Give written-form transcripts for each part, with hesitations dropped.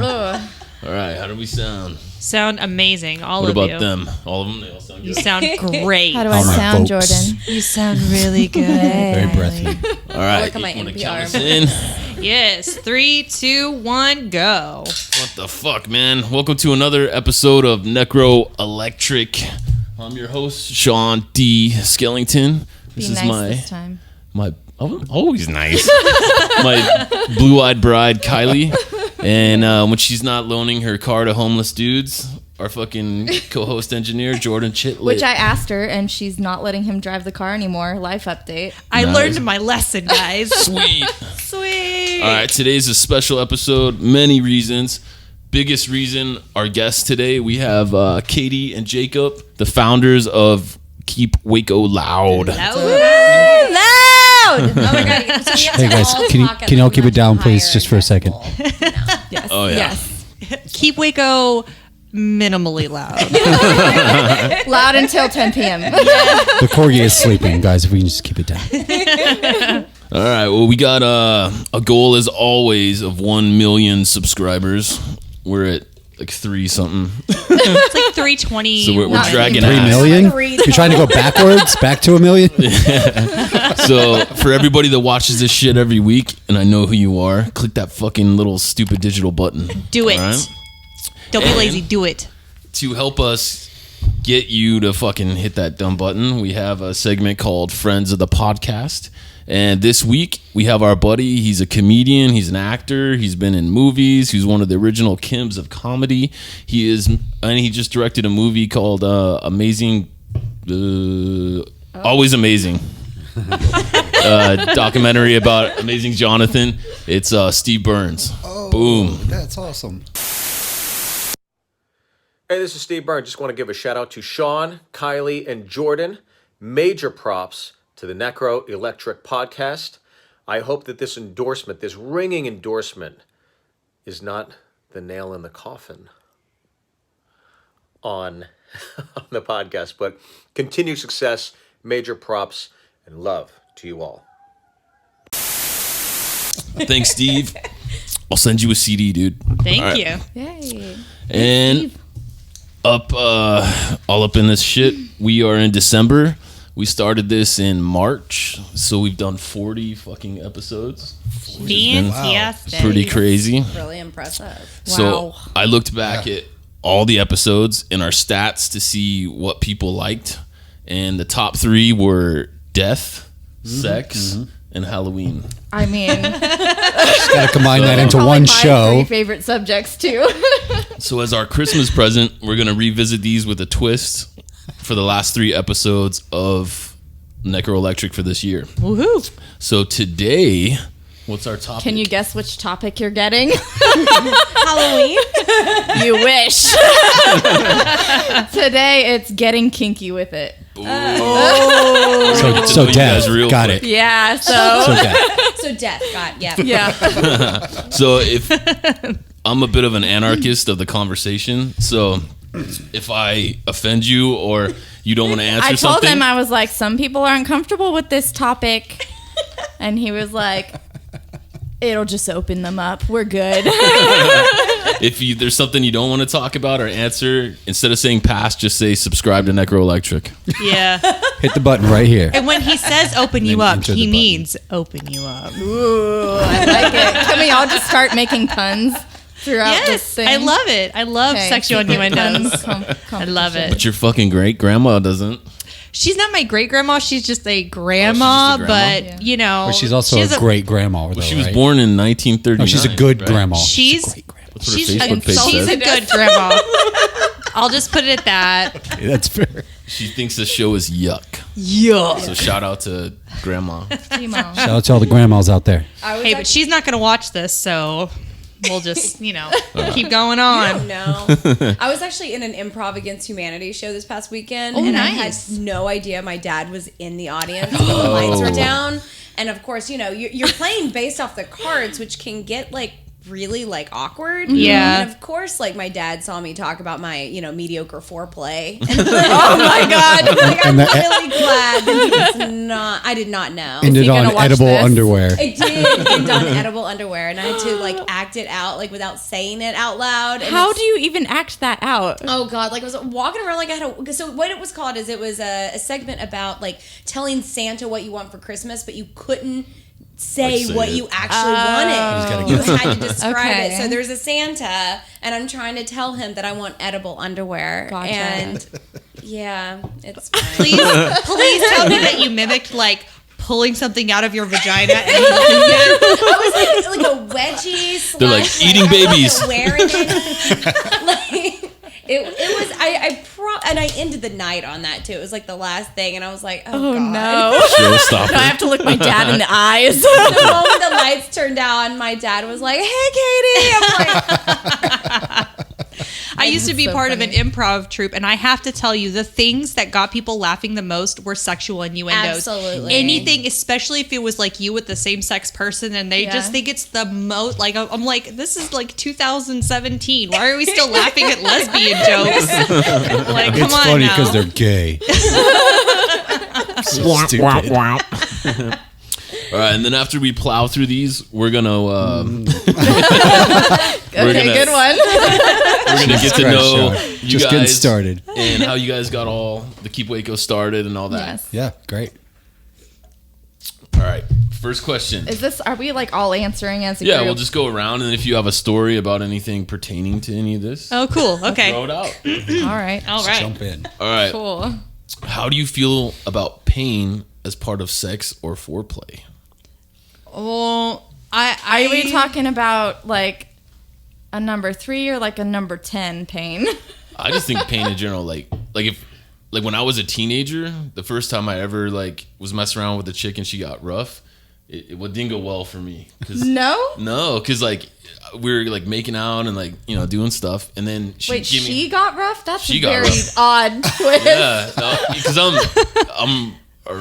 All right, how do we sound? Sound amazing, all what of you. What about them? All of them? They all sound good? You sound great. How do I sound, folks. Jordan? You sound really good. Very breathy. All right, Look at my you want to NPR. count us in? Yes, 3, 2, 1, go. What the fuck, man? Welcome to another episode of Necro Electric. I'm your host, Sean D. Skellington. Be nice this time. my always nice. My blue-eyed bride, Kylie. And when she's not loaning her car to homeless dudes, our fucking co-host engineer, Jordan Chetelat. Which I asked her, and she's not letting him drive the car anymore. Life update. I Nice. learned my lesson, guys. Sweet. Sweet. All right, today's a special episode. Many reasons. Biggest reason, our guests today, we have Katie and Jacob, the founders of Keep Waco Loud. Loud! Oh my god! So we have Hey to guys, all can talk at you all a keep it much down, please, higher just for a second? decibel. Yes. Oh, yeah. Yes. Keep Waco minimally loud. Loud until 10 p.m. The corgi is sleeping, guys. If we can just keep it down. All right, well, we got a goal, as always, of 1 million subscribers. We're at like 3 something. It's like 320. So we're dragging 3 ass. million? You're trying to go backwards, back to 1 million? So for everybody that watches this shit every week, and I know who you are, click that fucking little stupid digital button. Do it. All right? Don't be And lazy. Do it. to help us get you to fucking hit that dumb button, we have a segment called Friends of the Podcast. And this week, we have our buddy. He's a comedian. He's an actor. He's been in movies. He's one of the original Kims of comedy. He just directed a movie called Amazing... Always Amazing. Documentary about Amazing Jonathan. It's Steve Burns. Boom. That's awesome. Hey, this is Steve Burns. Just want to give a shout out to Sean, Kylie, and Jordan. Major props to the Necro Electric podcast. I hope that this endorsement, this ringing endorsement, is not the nail in the coffin on the podcast, but continued success, major props, and love to you all. Thanks, Steve. I'll send you a CD, dude. Thank All right. you. Yay. And all up in this shit, we are in December. We started this in March, so we've done 40 fucking episodes. Fantastic. Pretty crazy. Really impressive. So I looked back at all the episodes and our stats to see what people liked, and the top 3 were death, sex, and Halloween. I mean, Just got to combine that into probably one my show. 3 favorite subjects, too. So as our Christmas present, we're going to revisit these with a twist for the last 3 episodes of Necro Electric for this year. Woohoo. So today, what's our topic? Can you guess which topic you're getting? Halloween. You wish. Today, it's getting kinky with it. Get So to know you death. guys real Got quick. it. Yeah, So so death. So death. Got yeah. yeah. So if I'm a bit of an anarchist of the conversation, so if I offend you or you don't want to answer I told something, him, I was like, some people aren't comfortable with this topic. And he was like, it'll just open them up. We're good. if there's something you don't want to talk about or answer, instead of saying pass, just say subscribe to Necro Electric. Yeah. Hit the button right here. And when he says open you Then up, enter the he button. means open you up. Ooh, I like it. Can we all just start making puns throughout this Yes, thing? I love it. I love Okay, sexual keep it innuendos. puns I love it. But your fucking great grandma doesn't. She's not my great grandma. She's just a grandma, grandma? but Yeah. you know, But she's also a great grandma. Though, She was right? born in 1939. No, she's a good right? grandma. She's a great grandma. That's what her she's a, Facebook page she's says. a good grandma. I'll just put it at that. Okay, that's fair. She thinks the show is yuck. Yeah. So shout out to grandma. Timo. Shout out to all the grandmas out there. Hey, but she's not gonna watch this, so we'll just keep going on. No. I was actually in an Improv Against Humanity show this past weekend, Oh, and nice. I had no idea my dad was in the audience when the lights were down. And of course, you're playing based off the cards, which can get like really like awkward. Yeah. And of course, like my dad saw me talk about my, mediocre foreplay. And Oh my God. like, I'm And the- really glad that he was not, I did not know. Ended he on gonna watch edible this? underwear. It did end on edible underwear, and I had to like act it out like without saying it out loud. And How it's- do you even act that out? Oh God! Like I was walking around like I had a. So what it was called is it was a segment about like telling Santa what you want for Christmas, but you couldn't say Like, say what it. you actually wanted. You had to describe Okay. it. So there's a Santa, and I'm trying to tell him that I want edible underwear. Gotcha. And yeah, it's fine. Please tell me that you mimicked like pulling something out of your vagina. And I was like a wedgie. Slush, They're like, eating babies. I wasn't wearing it. Like, it was. And I ended the night on that too. It was like the last thing, and I was like, oh God. No. Showstopper. I have to look my dad in the eyes. The moment the lights turned down, my dad was like, "Hey, Katie." I'm like, I used to be so part of funny. an improv troupe, and I have to tell you, the things that got people laughing the most were sexual innuendos. Absolutely. Anything, especially if it was like you with the same sex person, and they Yeah. just think it's the most. Like I'm like, this is like 2017. Why are we still laughing at lesbian jokes? Like, come It's on funny now. because they're gay. So stupid. All right, and then after we plow through these, we're gonna Okay, gonna- good one. we're gonna get to know you Just guys getting started. and how you guys got all the Keep Waco started and all that. Yes. Yeah, great. All right, first question. Are we like all answering as a Yeah, group? we'll just go around, and if you have a story about anything pertaining to any of this, Oh, cool. Okay. throw it out. All right. All right. Jump in. All right. Cool. How do you feel about pain as part of sex or foreplay? Well, Are we talking about like a number 3 or like a number 10 pain? I just think pain in general, like if when I was a teenager, the first time I ever like was messing around with a chick and she got rough, it didn't go well for me. No? Because like we were like making out and like doing stuff, and then Wait, give me, she got rough? That's She a got very rough. odd twist. yeah, because I'm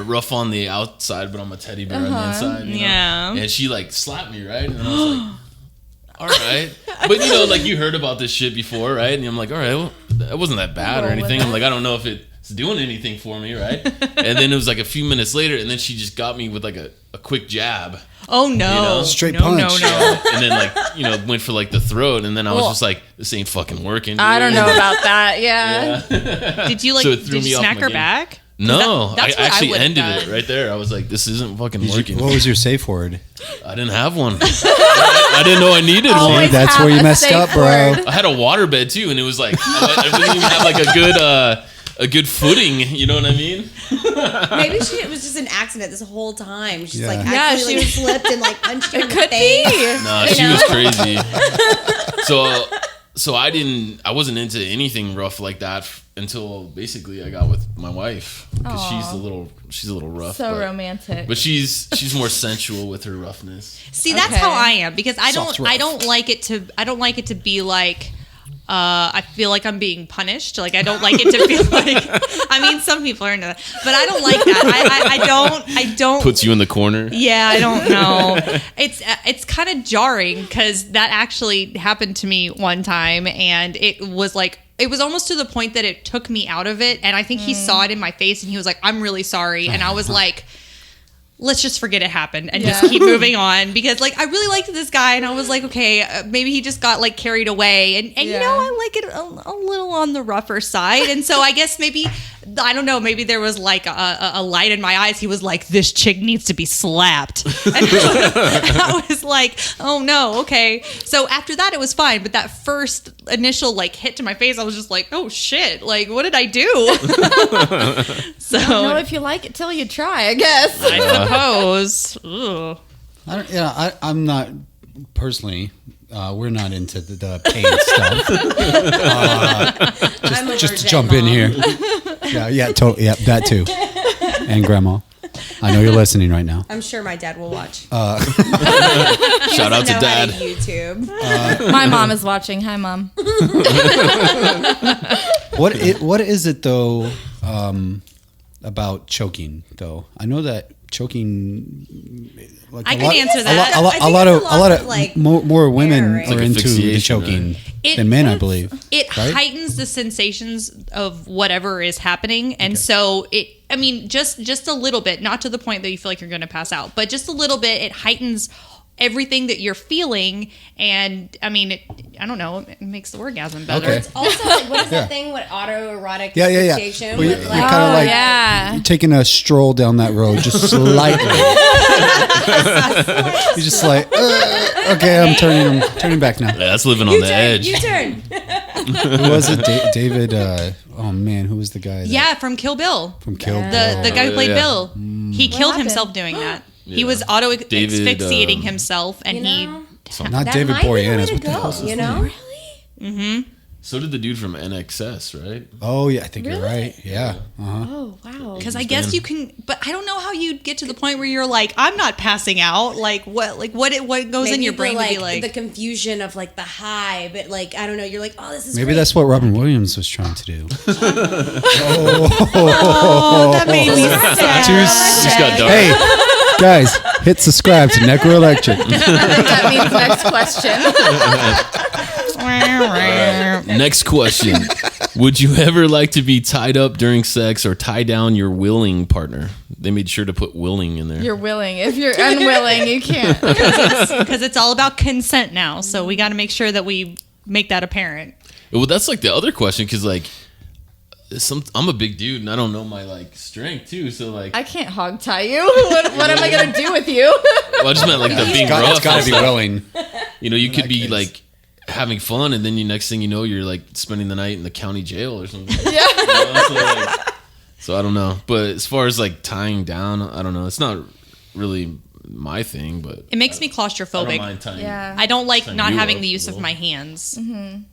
rough on the outside, but I'm a teddy bear on the inside. Yeah. And she like slapped me, right? And I was like, all right. But like you heard about this shit before, right? And I'm like, all right, well, that wasn't that bad or Roll with anything. it. I'm like, I don't know if it's doing anything for me, right? And then it was like a few minutes later, and then she just got me with like a quick jab. Oh no! Straight no, punch. No. And then like, went for like the throat, and then I was Well, just like, this ain't fucking working. I don't dude. know about that. Yeah. Did you like? So it threw did me you off smack my her game. back? No, That's I what I actually would've ended done. it right there. I was like, this isn't fucking Did you- working. what was your safe word? I didn't have one. I didn't know I needed one. Always That's have where you a messed safe up, bro. word. I had a waterbed too, and it was like I didn't even have like a good footing. You know what I mean? maybe it was just an accident this whole time. She's like Yeah. Yeah, actually she like, was- slipped and like punched you in the Could face. be. Nah, she was crazy. So I wasn't into anything rough like that until basically I got with my wife, because she's a little rough. So but, romantic. But she's more sensual with her roughness. See, that's Okay. how I am, because I Soft don't like it to be like I feel like I'm being punished. Like I don't like it to feel like I mean some people are into that, but I don't like that. I don't Puts you in the corner. Yeah, I don't know. It's kind of jarring, because that actually happened to me one time, and it was almost to the point that it took me out of it, and I think he saw it in my face, and he was like, "I'm really sorry," and I was like, let's just forget it happened and just keep moving on, because like I really liked this guy, and I was like, okay, maybe he just got like carried away, and I like it a little on the rougher side, and so I guess maybe I don't know, maybe there was like a light in my eyes. He was like, this chick needs to be slapped, and I was like, oh no, okay. So after that it was fine, but that first initial like hit to my face, I was just like, oh shit, like what did I do? So I don't know if you like it till you try, I guess. I suppose. Ugh. I'm not personally. We're not into the pain stuff. I'm a Just to virgin, jump in Mom. here. Yeah, totally. Yeah, that too. And grandma. I know you're listening right now. I'm sure my dad will watch. Shout out to Know how Dad. YouTube. My mom is watching. Hi, Mom. What is it though about choking though? I know that choking. Like I can answer that. A lot of like, more women right? are Like into the asphyxiation, choking right? than men, I believe. It right? heightens the sensations of whatever is happening, and so just a little bit, not to the point that you feel like you're going to pass out, but just a little bit. It heightens everything that you're feeling, and I mean, I don't know, it makes the orgasm better. Okay. It's also like, what is that thing? What autoerotic Yeah. asphyxiation? Well, with, you're like, kind of like you're taking a stroll down that road just slightly. You're just like, okay, I'm turning back now. Yeah, that's living on the edge. U-turn. Who was it? David. Oh man, who was the guy? Yeah, from Kill Bill. from Kill Bill. The guy who played yeah. Bill, he killed happened? himself doing that. He Yeah. was auto David, asphyxiating himself, and You know? Not That David might be the way Boreanaz. to What the go, hell's his you name? know? So did the dude from NXS, right? Oh yeah, I think you're right. Yeah. Oh wow. because I guess you can, but I don't know how you get to the point where you're like, I'm not passing out. Like what goes in Maybe your brain the, to be like, the confusion of like the high, but like I don't know. You're like, oh, this is Maybe great. that's what Robin Williams was trying to do. oh, that made me sad. Just got dark. Hey, guys, hit subscribe to Necro Electric. That means next question. Next question. Would you ever like to be tied up during sex or tie down your willing partner? They made sure to put willing in there. You're willing. If you're unwilling, you can't. Because it's all about consent now, so we got to make sure that we make that apparent. Well, that's like the other question, because like I'm a big dude and I don't know my like strength too. So like I can't hog tie you. What am I gonna do with you? well, I just meant like the being It's rough. got and to be stuff. willing. You know, you could be case. like having fun, and then you next thing you know, you're like spending the night in the county jail or something. Yeah. You know, so I don't know. But as far as like tying down, I don't know. It's not really my thing, but It makes me I don't claustrophobic. mind tying. Yeah. I don't like Tying not you having up, the use of well. my hands.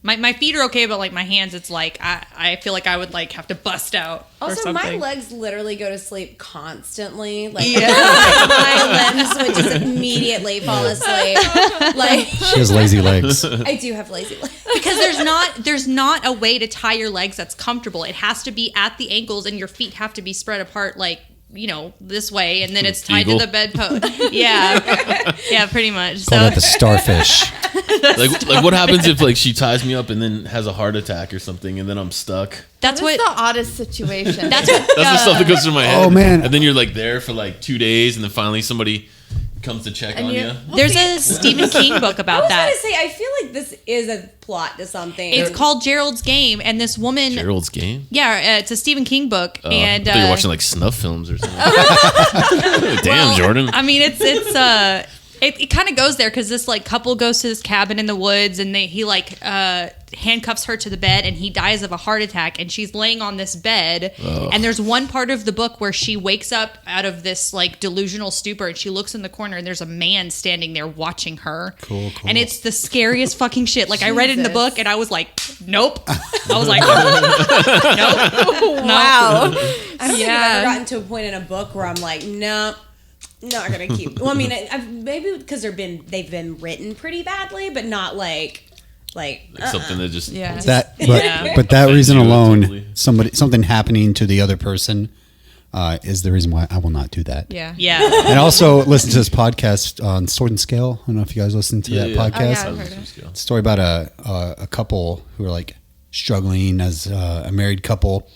My feet are okay, but like my hands, it's like I feel like I would like have to bust out or Also, something. my legs literally go to sleep constantly. Like, Yeah. my limbs would just immediately fall asleep. Like, She has lazy legs. I do have lazy legs. because there's not a way to tie your legs that's comfortable. It has to be at the ankles, and your feet have to be spread apart like, you know, this way, and then it's tied Eagle. to the bedpost. Yeah, pretty much. Call So that the starfish. Like what happens if like she ties me up and then has a heart attack or something, and then I'm stuck? that's That's what the oddest situation. that's what That's the stuff that goes through my head. Oh, man. And then you're like there for like 2 days, and then finally somebody comes to check on you. there's a Stephen King book I about was that. going to say, I feel like this is a plot to something. It's called Gerald's Game, and this woman. Gerald's Game. Yeah, it's a Stephen King book, and I thought you were watching like snuff films or something. Damn, well, Jordan. I mean, it kind of goes there because this like couple goes to this cabin in the woods, and he like handcuffs her to the bed, and he dies of a heart attack, and she's laying on this bed, and there's one part of the book where she wakes up out of this like delusional stupor, and she looks in the corner, and there's a man standing there watching her. Cool. And it's the scariest fucking shit. Like I read it in the Jesus. book, and I was like, nope. I was like, nope. wow. I don't think I've ever gotten to a point in a book where I'm like, no, not gonna keep. Well, I mean, maybe because they've been written pretty badly, but not like Something that just Yeah. But that reason Yeah, alone, totally. something happening to the other person is the reason why I will not do that. Yeah. Yeah. And also listen to this podcast on Sword and Scale. I don't know if you guys listen to that podcast. Oh, yeah, I've heard of it. It's a story about a couple who are like struggling as a married couple,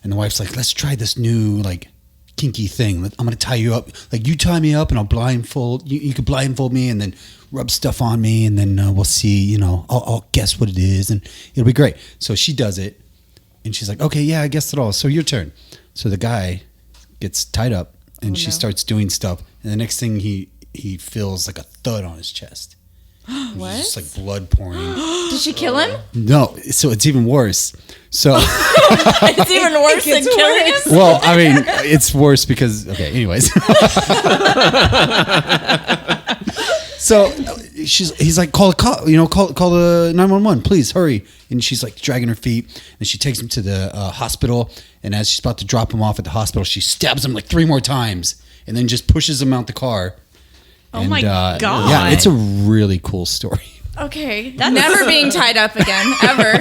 and the wife's like, let's try this new like kinky thing. I'm gonna tie you up, like you tie me up and I'll blindfold you could blindfold me and then rub stuff on me, and then we'll see, you know, I'll guess what it is and it'll be great. So she does it, and she's like, okay, yeah, I guessed it all, so your turn. So the guy gets tied up, and she starts doing stuff, and the next thing he feels like a thud on his chest. What? Just like blood pouring. Did she kill him? No, so it's even worse. So, It's even worse than killing him. well, I mean, it's worse because okay. Anyways, so he's like, call a cop, you know, call the 911, please hurry. And she's like dragging her feet, and she takes him to the hospital. And as she's about to drop him off at the hospital, she stabs him like 3 more times, and then just pushes him out the car. Oh my God. Yeah, it's a really cool story. Okay. Never being tied up again, ever.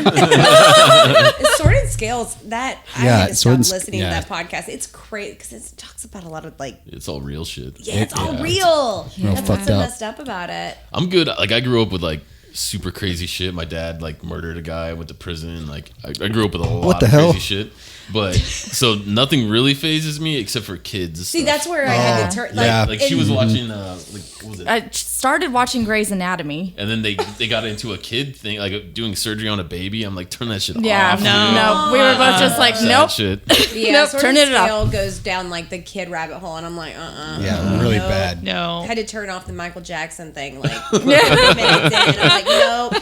Sword and Scales, I Yeah, had to stop Sword and listening to yeah. that podcast. It's crazy because it talks about a lot of like, It's all real shit. yeah, it's all real. Real That's fucked what's so up. messed up about it. I'm good. Like I grew up with like super crazy shit. My dad like murdered a guy, went to prison. Like I grew up with a lot the of hell? crazy shit. But so nothing really phases me except for kids. See, that's where I had to turn. Like, yeah. like she was watching like what was it? I started watching Grey's Anatomy. And then they got into a kid thing, like doing surgery on a baby. I'm like, turn that shit Yeah, off. no, we were both just like, Sad nope. shit. yeah, Nope, Sword turn and it up. Scale goes down like the kid rabbit hole, and I'm like, Yeah, really Nope. bad. No. Had to turn off the Michael Jackson thing like 5 minutes in, and I'm like, nope.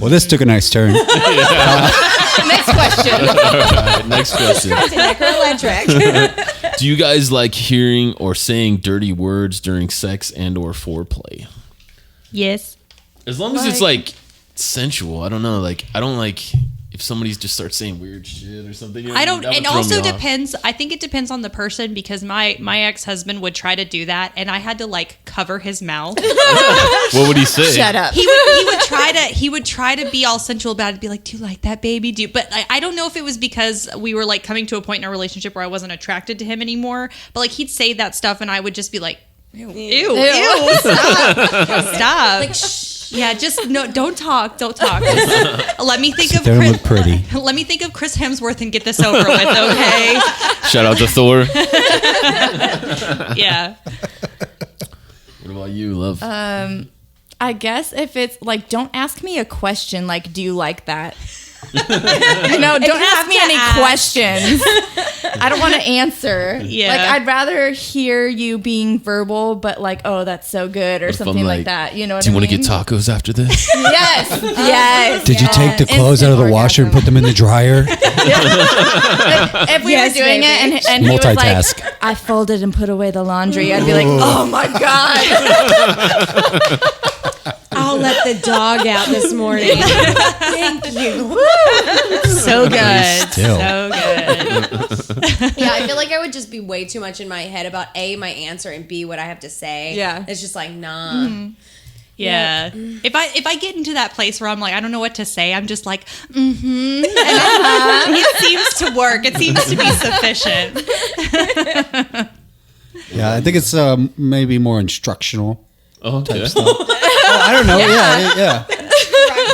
Well, this took a nice turn. Next question. All right, next question. Wednesday Necro Electric. Do you guys like hearing or saying dirty words during sex and or foreplay? Yes. As long as it's like sensual. I don't know. Like I don't like if somebody just starts saying weird shit or something. You know, I don't. that would It throw also me off. depends. I think it depends on the person because my ex-husband would try to do that, and I had to like cover his mouth. What would he say? Shut up. He would try to be all sensual about it, be like, "Do you like that, baby?" But I don't know if it was because we were like coming to a point in our relationship where I wasn't attracted to him anymore. But like he'd say that stuff, and I would just be like, "Ew, stop." Like, shh. Yeah, just no. Don't talk. Just let me think Sit of there and Chris. look pretty. Let me think of Chris Hemsworth and get this over with. Okay. Shout out to Thor. Yeah. What about you, love? I guess if it's like, don't ask me a question like, do you like that? Don't ask me any questions. I don't want to answer. Yeah. Like, I'd rather hear you being verbal, but like, oh, that's so good, or If I'm something like that. You know what Do you I want mean? to get tacos after this? Yes. Yes. Did you take the clothes out of the washer and put them in the dryer? If we Yes, were doing baby. it and he was Multitask. like, I folded and put away the laundry, I'd be like, oh my God. I'll let the dog out this morning. Thank you. So good. Still. So good. Yeah, I feel like I would just be way too much in my head about A, my answer, and B, what I have to say. Yeah. It's just like, nah. Yeah. If I get into that place where I'm like, I don't know what to say, I'm just like, And it seems to work. It seems to be sufficient. Yeah, I think it's maybe more instructional. Oh, yeah. Oh, I don't know. Yeah.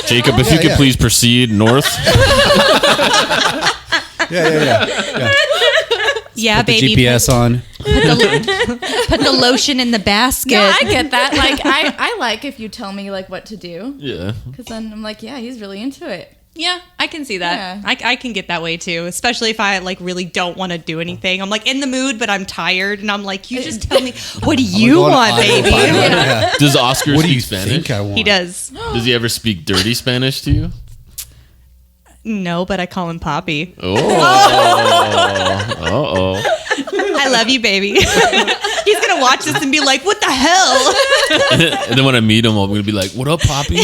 Jacob, if you could yeah. please proceed north. Yeah. Yeah, Put the baby. GPS on. Put the lotion in the basket. Yeah, I get that. Like, I like if you tell me like what to do, Yeah. because then I'm like, yeah, he's really into it. Yeah, I can see that. Yeah. I can get that way too, especially if I like really don't want to do anything. I'm like in the mood, but I'm tired, and I'm like, you just tell me, what do you Go on want, autopilot. baby? Yeah. Does Oscar What do speak you Spanish? think I want? He does. Does he ever speak dirty Spanish to you? No, but I call him Poppy. Oh. I love you, baby. He's gonna watch this and be like, "What the hell?" And then when I meet him, I'm gonna be like, "What up, Poppy?"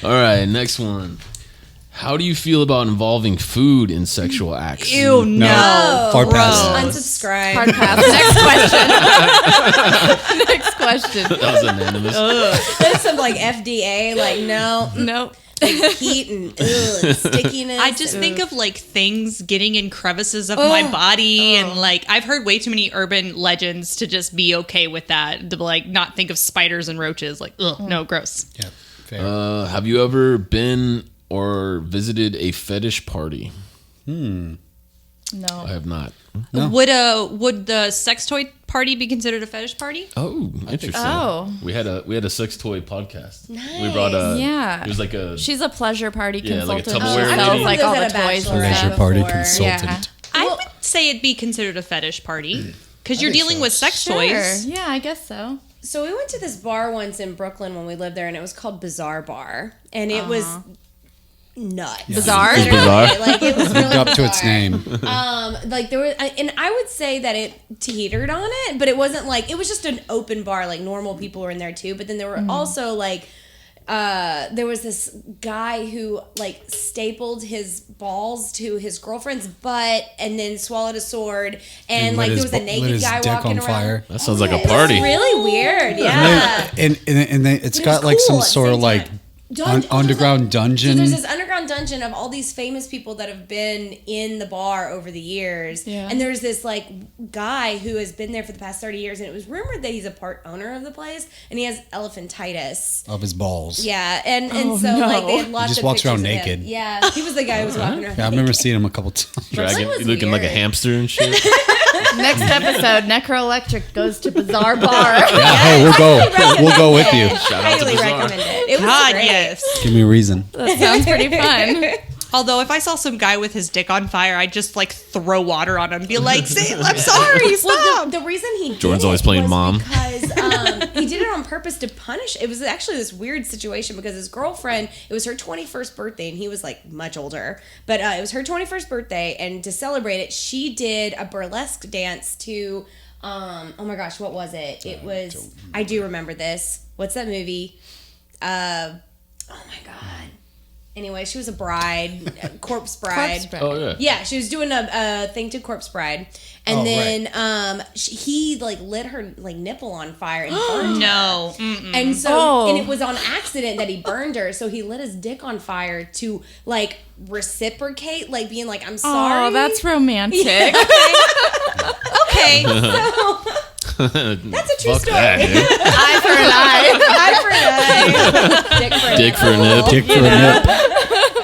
All right, next one. How do you feel about involving food in sexual acts? Ew, no. Far past. Unsubscribe. Hard pass. Next question. Next question. That was unanimous. There's some like FDA, like no, Nope. like heat and stickiness. I just think of like things getting in crevices of my body, and like I've heard way too many urban legends to just be okay with that. To like not think of spiders and roaches. Like, ugh, no, gross. Yeah, fair. Have you ever been or visited a fetish party? I No. have not. No. Would the sex toy party be considered a fetish party? Oh, interesting. Oh. We had a sex toy podcast. We brought a Yeah. It was like a She's a pleasure party Yeah, like a consultant. Tupperware She lady. sells like all the At a toys and bachelorette stuff. Leisure party before. consultant. I would say it'd be considered a fetish party because you're think dealing so. with sex Sure. toys. Yeah, I guess so. So we went to this bar once in Brooklyn when we lived there, and it was called Bizarre Bar, and it was nuts. Bizarre? It's bizarre. Like it was really Lived up to its bizarre. name. Like there was, and I would say that it teetered on it, but it wasn't like, it was just an open bar. Like normal people were in there too, but then there were also like, there was this guy who like stapled his balls to his girlfriend's butt and then swallowed a sword, and like there was a naked guy walking around. That sounds like a It was party. really weird. Yeah. And then it's got like some cool at the sort of same like time. underground dungeon. So there's this underground dungeon of all these famous people that have been in the bar over the years. Yeah. And there's this like guy who has been there for the past 30 years, and it was rumored that he's a part owner of the place, and he has elephantitis of his balls. Yeah, and Oh, so no. like they had lots He just of walks around pictures of him. naked. Yeah, he was the guy who was walking around. Yeah, I remember seeing him a couple times. Dragging, was looking like a weird. hamster and shit. Next episode, Necro Electric goes to Bizarre Bar. Yeah, hey, we'll go. We'll go with you. Shout out to Highly Bizarre. recommend it. It was God, great. yes. Give me a reason. That sounds pretty fun. Although if I saw some guy with his dick on fire, I'd just like throw water on him and be like, I'm sorry, stop. Well, the reason he did Jordan's it always playing was mom. because he did it on purpose to punish. It was actually this weird situation because his girlfriend, it was her 21st birthday, and he was like much older, but it was her 21st birthday, and to celebrate it, she did a burlesque dance to oh my gosh, what was it? It was, I do remember this. What's that movie? Oh my god. Anyway, she was a bride, corpse bride. Oh yeah. Yeah, she was doing a thing to Corpse Bride, and then he like lit her like nipple on fire and burned her. No. And so and it was on accident that he burned her. So he lit his dick on fire to like reciprocate, like being like, I'm sorry. Oh, that's romantic. Okay. That's a true Fuck story. that, dude. Eye for an eye. Dick for a Dick for a nipple. nip. Dick for a nip.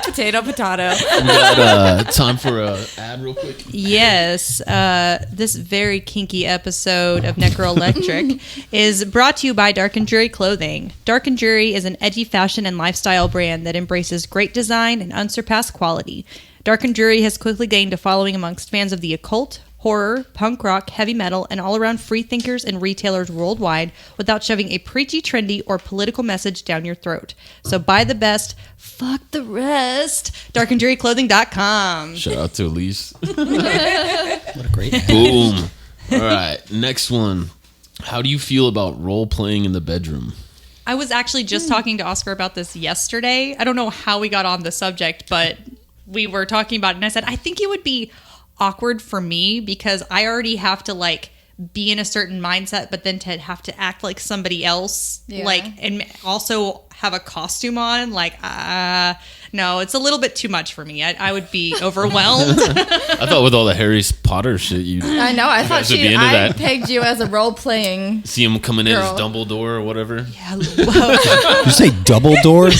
Potato, potato. We got time for a ad real quick. Yes, this very kinky episode of Necro Electric is brought to you by Dark and Jury Clothing. Dark and Jury is an edgy fashion and lifestyle brand that embraces great design and unsurpassed quality. Dark and Jury has quickly gained a following amongst fans of the occult, horror, punk rock, heavy metal, and all-around free thinkers and retailers worldwide without shoving a preachy, trendy, or political message down your throat. So buy the best, fuck the rest. darkandjuryclothing.com. Shout out to Elise. What a great ad. Boom. All right, next one. How do you feel about role playing in the bedroom? I was actually just talking to Oscar about this yesterday. I don't know how we got on the subject, but we were talking about it, and I said, I think it would be awkward for me because I already have to like be in a certain mindset, but then to have to act like somebody else, like, and also have a costume on, like, no, it's a little bit too much for me. I would be overwhelmed. I thought with all the Harry Potter shit, I know. I thought guys would be into I that. pegged you as a role playing. see him coming in as Girl. Dumbledore or whatever. Yeah, Did you say double door?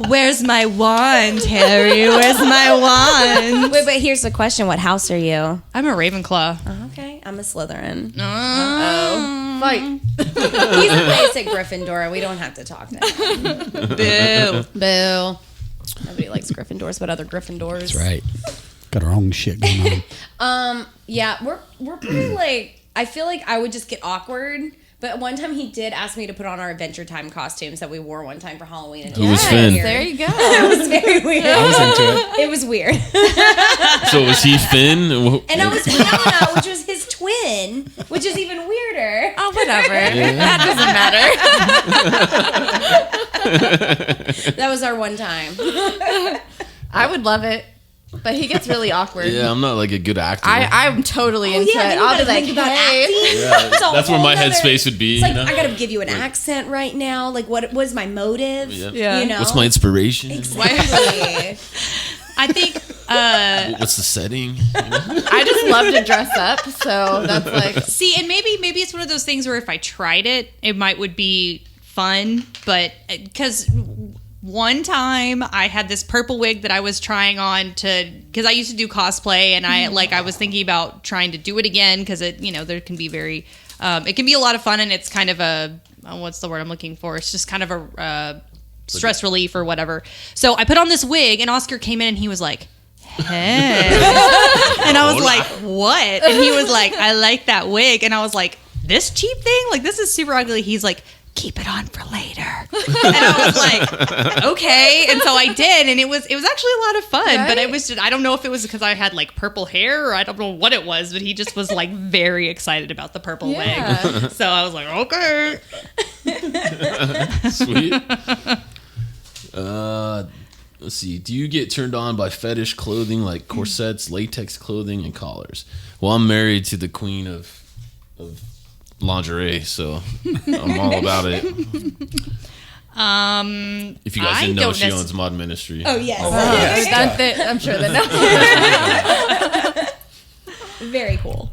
Where's my wand, Harry? Where's my wand? Wait, but here's the question. What house are you? I'm a Ravenclaw. Okay, I'm a Slytherin. fight. He's a basic Gryffindor. We don't have to talk to him. Boo. Boo. Nobody likes Gryffindors, but other Gryffindors. That's right. Got our own shit going on. Yeah, we're pretty like, I feel like I would just get awkward. But one time he did ask me to put on our Adventure Time costumes that we wore one time for Halloween. And Who was Finn? There you go. It was very weird. I was into it. It was weird. So was he Finn? And I was Fiona, which was his twin, which is even weirder. Oh, whatever. That doesn't matter. That was our one time. I would love it, but he gets really awkward. Yeah, I'm not like a good actor. I'm totally into yeah, it. then you I'll be gotta like, think about hey. acting. Yeah, It's a that's where whole my nother- headspace would be. It's like, you know? I gotta give you an accent right now. Like, what was my motive? Yeah. You know? What's my inspiration? Exactly. I think What's the setting? I just love to dress up, so that's like, see, and maybe it's one of those things where if I tried it, would be fun, but because one time I had this purple wig that I was trying on because I used to do cosplay, and I was thinking about trying to do it again because it, there can be very it can be a lot of fun, and it's kind of a what's the word I'm looking for? It's just kind of a stress relief or whatever. So I put on this wig, and Oscar came in and he was like, hey. And I was like, what? And he was like, I like that wig. And I was like, this cheap thing? Like, this is super ugly. He's like, keep it on for later. And I was like, okay. And so I did, and it was actually a lot of fun. But it was just, I don't know if it was because I had like purple hair or I don't know what it was, but he just was like very excited about the purple wig. So I was like, okay. Sweet. Let's see. Do you get turned on by fetish clothing like corsets, latex clothing, and collars? Well, I'm married to the queen of lingerie, so I'm all about it. If you guys didn't know, she owns Mod Ministry. Oh, yes. I'm sure they know. Very cool.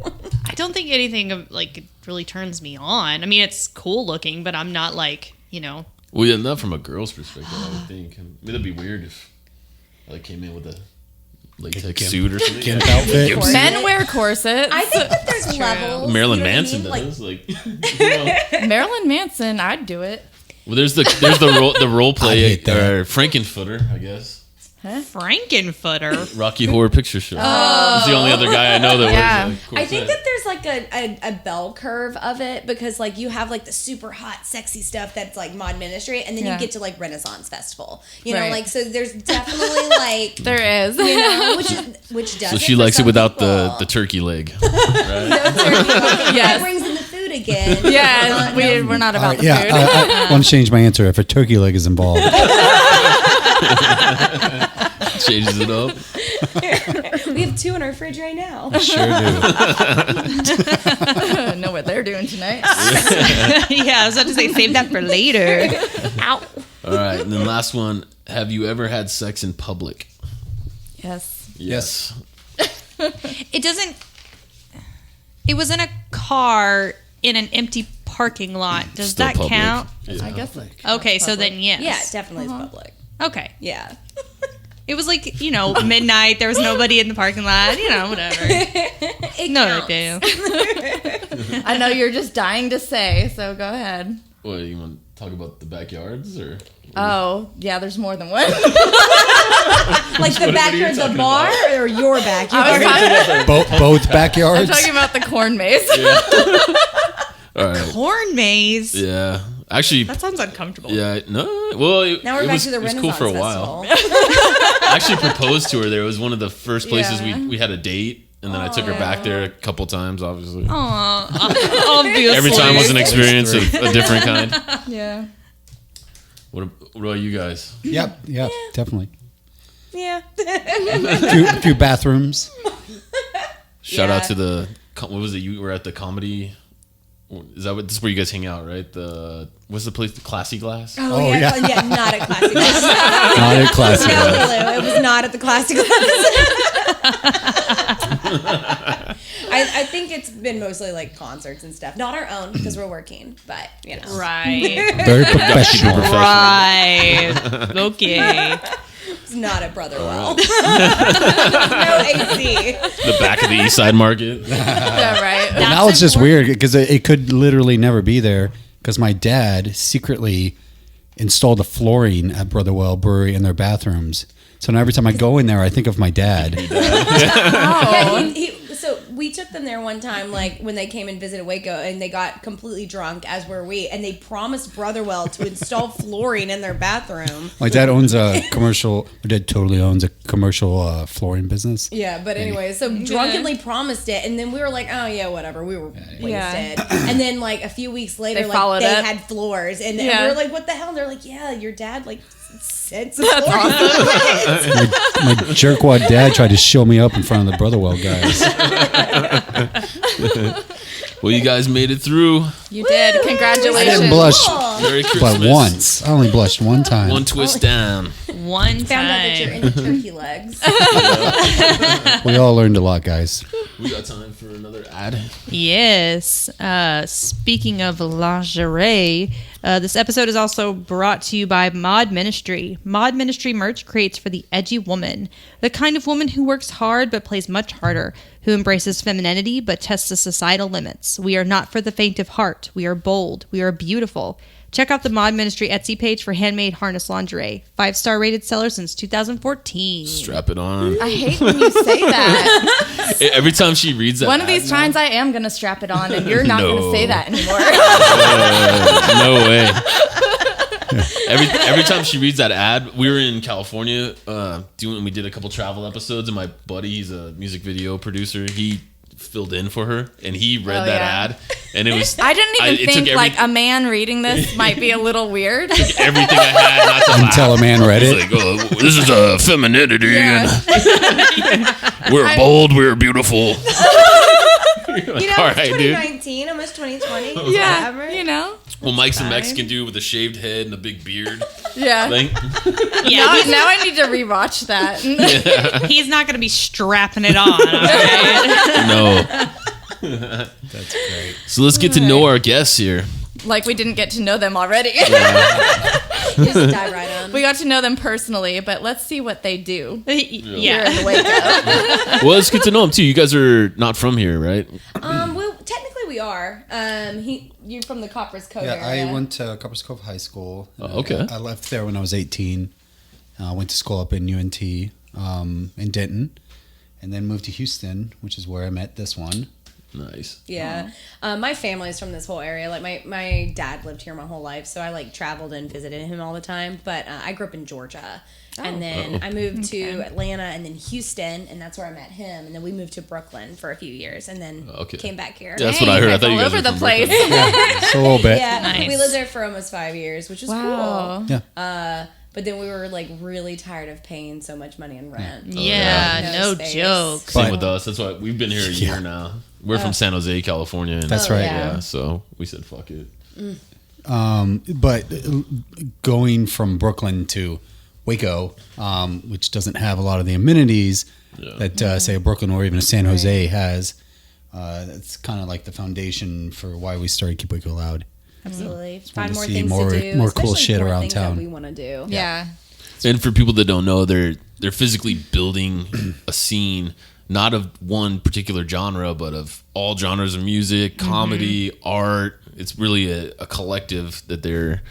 I don't think anything like really turns me on. I mean, it's cool looking, but I'm not like, Well, yeah, not from a girl's perspective, I would think. I mean, that'd be weird if I came in with a latex suit or something. Gimp outfit. Men wear corsets. I think that there's levels. Marilyn you know what I Manson mean? does. Like, Marilyn Manson, I'd do it. well, there's the role I play hate that. or Frankenfooter, I guess. Frankenfooter. Rocky Horror Picture Show. He's the only other guy I know that Yeah. wears a corset. I think that there's like a bell curve of it because like you have like the super hot, sexy stuff that's like Mod Ministry, and then Yeah. you get to like Renaissance Festival. You know, Right. like so there's definitely like There is. you know, which does. So she likes it without the turkey leg. That Yes. brings in the food again. Yeah, we're not All about right, the food. I want to change my answer if a turkey leg is involved. Changes it up. We have 2 in our fridge right now. Sure do. I know what they're doing tonight. Yeah, I was about to say save that for later. Ow. All right, and then last one. Have you ever had sex in public? Yes. Yes. It doesn't. It was in a car in an empty parking lot. Does Still that public. count? Yeah. I guess. Okay, so then yes. Yeah, it definitely is public. Okay. Yeah. It was like, midnight. There was nobody in the parking lot. Whatever. It No counts. big deal. I know you're just dying to say, so go ahead. What, you want to talk about the backyards or? Oh, yeah, there's more than one. Like the backyard of the bar or your backyard? I was talking, Both I'm backyards. talking about the corn maze. All right. Corn maze. Yeah. Actually, That sounds uncomfortable. yeah. No. Well, Now we're it back was, to the it was Renaissance cool for a while. Festival. I actually proposed to her there. It was one of the first places Yeah. we had a date, and then I took her back there a couple times, obviously. Obviously. Every time was an experience of a different kind. Yeah. What about you guys? Yep, definitely. Yeah. A few bathrooms. Shout Yeah. out to the, what was it? You were at the comedy. Is that what? This is where you guys hang out, right? What's the place? The Classy Glass. Oh, Oh, yeah. yeah. Not at Classic Glass. Not a classic. No, Lulu, it was not at the Classic Glass. I think it's been mostly like concerts and stuff. Not our own because we're working, but Right. Very professional. Right. Okay. it's not at Brotherwell. No AC. The back of the East Side Market. Yeah, right. Well, now it's just weird because it could literally never be there because my dad secretly installed the flooring at Brotherwell Brewery in their bathrooms. So now every time I go in there, I think of my dad. Yeah, so we took them there one time, like when they came and visited Waco, and they got completely drunk, as were we, and they promised Brotherwell to install flooring in their bathroom. My dad owns a commercial. My dad totally owns a commercial flooring business. Yeah, but anyway, so drunkenly promised it, and then we were like, oh yeah, whatever. We were wasted. And then like a few weeks later, They like followed they up. had floors, and we Yeah. were like, what the hell? And they're like, yeah, your dad like said some That's floors. awesome. My jerkwad dad tried to show me up in front of the Brotherwell guys. Well, you guys made it through. You did. I Congratulations. didn't blush, Merry Christmas. but once. I only blushed one time. One twist down. One Found out that you're time. into turkey legs. We all learned a lot, guys. We got time for another ad. Yes. Speaking of lingerie, this episode is also brought to you by Mod Ministry. Mod Ministry merch creates for the edgy woman, the kind of woman who works hard but plays much harder, who embraces femininity but tests the societal limits. We are not for the faint of heart. We are bold. We are beautiful. Check out the Mod Ministry Etsy page for handmade harness lingerie. 5-star rated seller since 2014. Strap it on. I hate when you say that. Every time she reads that One of ad these now- times I am going to strap it on, and you're not going No. to say that anymore. No way. Every time she reads that ad, we were in California we did a couple travel episodes, and my buddy, he's a music video producer, he filled in for her, and he read Oh, that yeah. ad, and it was I didn't even it took think like a man reading this might be a little weird. everything I had not to laugh. Until a man read It's it. like, oh, this is a femininity, Yeah. and we're bold, we're beautiful. it's all right, dude. 2019, almost 2020. It's Yeah, whatever. you know. Well, Mike's a Mexican dude with a shaved head and a big beard. Yeah. Thing. Yeah, Now I need to rewatch that. he's not going to be strapping it on. All right? No. That's great. So let's get to know our guests here. Like we didn't get to know them already. Just dive right on. We got to know them personally, but let's see what they do here Yeah. in Waco. Well, it's good to know them too. You guys are not from here, right? Well, technically we are. You're from the Coppers Cove Yeah, area. I went to Coppers Cove High School. Oh, okay. I left there when I was 18. Went to school up in UNT in Denton, and then moved to Houston, which is where I met this one. Nice. Yeah. My family's from this whole area. Like my dad lived here my whole life, so I like traveled and visited him all the time. But I grew up in Georgia. And then I moved to Atlanta and then Houston, and that's where I met him. And then we moved to Brooklyn for a few years and then came back here. That's what I heard. I thought you all guys over were the from place. Brooklyn. So a little bit. Yeah, Nice. we lived there for almost 5 years, which was Wow. cool. Yeah. But then we were like really tired of paying so much money in rent. Yeah, No no space. joke. Same But- with us. That's why we've been here a year now. We're from San Jose, California. And That's right. Yeah, so we said fuck it. But going from Brooklyn to Waco, which doesn't have a lot of the amenities that say a Brooklyn or even a San Jose has, that's kind of like the foundation for why we started Keep Waco Loud. Absolutely. want Find to more see things more- to do. more cool especially shit more around things town. That we want to do. Yeah. And for people that don't know, they're physically building a scene, not of one particular genre, but of all genres of music, comedy, art. It's really a collective that they're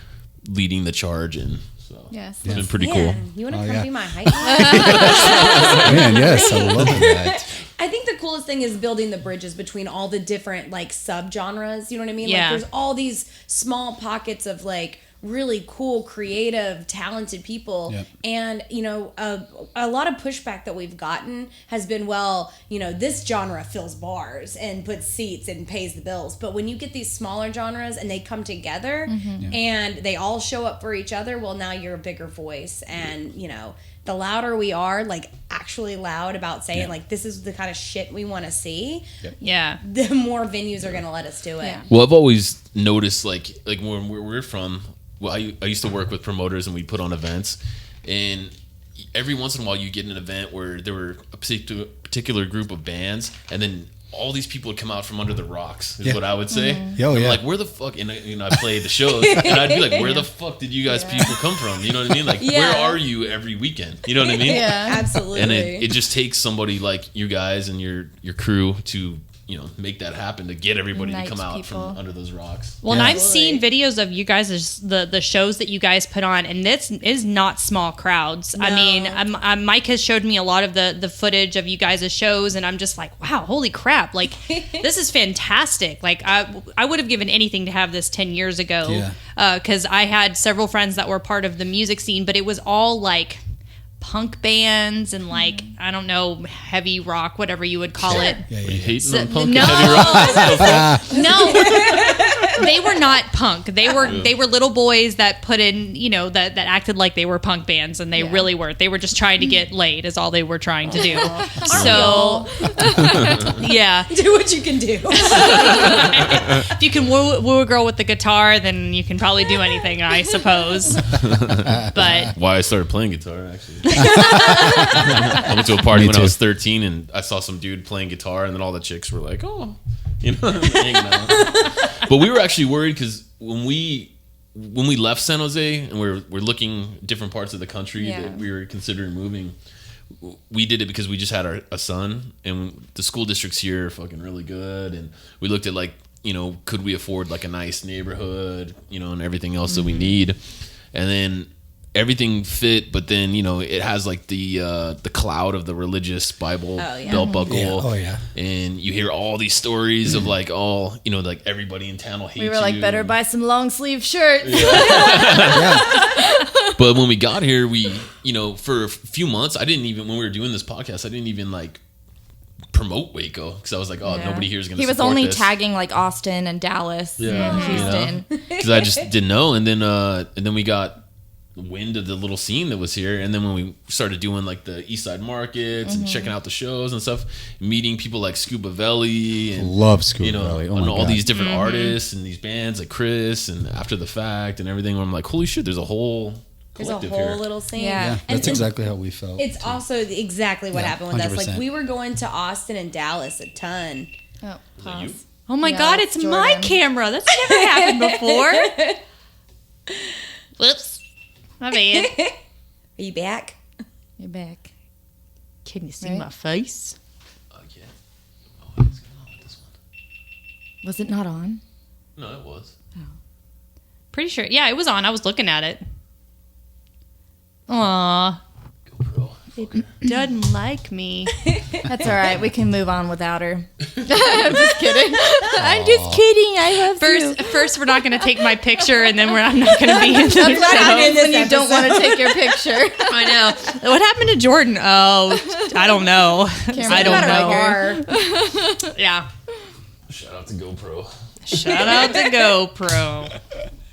leading the charge in. So Yes. it's been pretty Man, cool. you want to Oh, come yeah. be my hype man? Man, yes, I love that. I think the coolest thing is building the bridges between all the different like subgenres. You know what I mean? Yeah. Like there's all these small pockets of like really cool, creative, talented people. Yep. And, you know, a lot of pushback that we've gotten has been, well, you know, this genre fills bars and puts seats and pays the bills. But when you get these smaller genres and they come together and they all show up for each other, well, now you're a bigger voice. And, you know, the louder we are, like actually loud about saying, like, this is the kind of shit we want to see, Yeah. the more venues are going to let us do it. Yeah. Well, I've always noticed, like when we're from, well, I used to work with promoters and we'd put on events, and every once in a while you get an event where there were a particular group of bands, and then all these people would come out from under the rocks, is what I would say. Oh, I'm yeah. like, where the fuck, and I play the shows, and I'd be like, where the fuck did you guys people come from? You know what I mean? Like, where are you every weekend? You know what I mean? Yeah. Absolutely. And it just takes somebody like you guys and your crew to, you know, make that happen, to get everybody to Unite come out people. from under those rocks. Well, and Yeah. I've seen videos of you guys, the shows that you guys put on, and this is not small crowds. I No. mean, Mike has showed me a lot of the footage of you guys' shows, and I'm just like, wow, holy crap. Like, this is fantastic. Like, I would have given anything to have this 10 years ago. Yeah. Because I had several friends that were part of the music scene, but it was all like punk bands and like, I don't know, heavy rock, whatever you would call it. Yeah, Are yeah, you yeah. hating on punk No. and heavy rock? No, they were not punk. They were little boys that put in, you know, that acted like they were punk bands, and they really weren't. They were just trying to get laid, is all they were trying to do. So, yeah, do what you can do. if you can woo a girl with the guitar, then you can probably do anything, I suppose. But Why I started playing guitar, actually. I went to a party Me when too. I was 13, and I saw some dude playing guitar, and then all the chicks were like, oh, you know, hanging out. But we were actually worried because when we left San Jose and we're looking different parts of the country that we were considering moving, we did it because we just had a son, and the school districts here are fucking really good, and we looked at, like, you know, could we afford like a nice neighborhood, you know, and everything else that we need, and then everything fit, but then, you know, it has like the cloud of the religious Bible belt buckle. Yeah. Oh, yeah. And you hear all these stories of like all, you know, like everybody in town will hate you. We were like, better buy some long sleeve shirts. But when we got here, we, you know, for a few months, I didn't even, when we were doing this podcast, I didn't even like promote Waco because I was like, oh, nobody here is going to He was support only this. tagging like Austin and Dallas and Houston. Because I just didn't know. And then we got wind of the little scene that was here. And then when we started doing like the East Side markets and checking out the shows and stuff, meeting people like Scuba Velli and Love Scuba Velli. Oh and my all God. these different artists and these bands like Chris and After the Fact and everything. Where I'm like, holy shit, there's a whole There's a collective whole here. little scene. Yeah. That's exactly how we felt. It's also exactly what Yeah, happened with us. 100%. Like we were going to Austin and Dallas a ton. Oh, that you? pause. Oh my Yeah, God, that's it's my Jordan. camera. That's never happened before. Whoops. My bad. Are you back? You're back. Can you see Right? my face? Yeah. Oh, what is going on with this one? Was it not on? No, it was. Pretty sure. Yeah, it was on. I was looking at it. Aw. GoPro. It doesn't like me. That's all right. We can move on without her. I'm just kidding. I'm just kidding. I love you. First, we're not going to take my picture, and then I'm not going to be in the That's what show. happens when you don't want to take your picture. I know. What happened to Jordan? Oh, I don't know. I don't know. Yeah. Shout out to GoPro. Shout out to GoPro.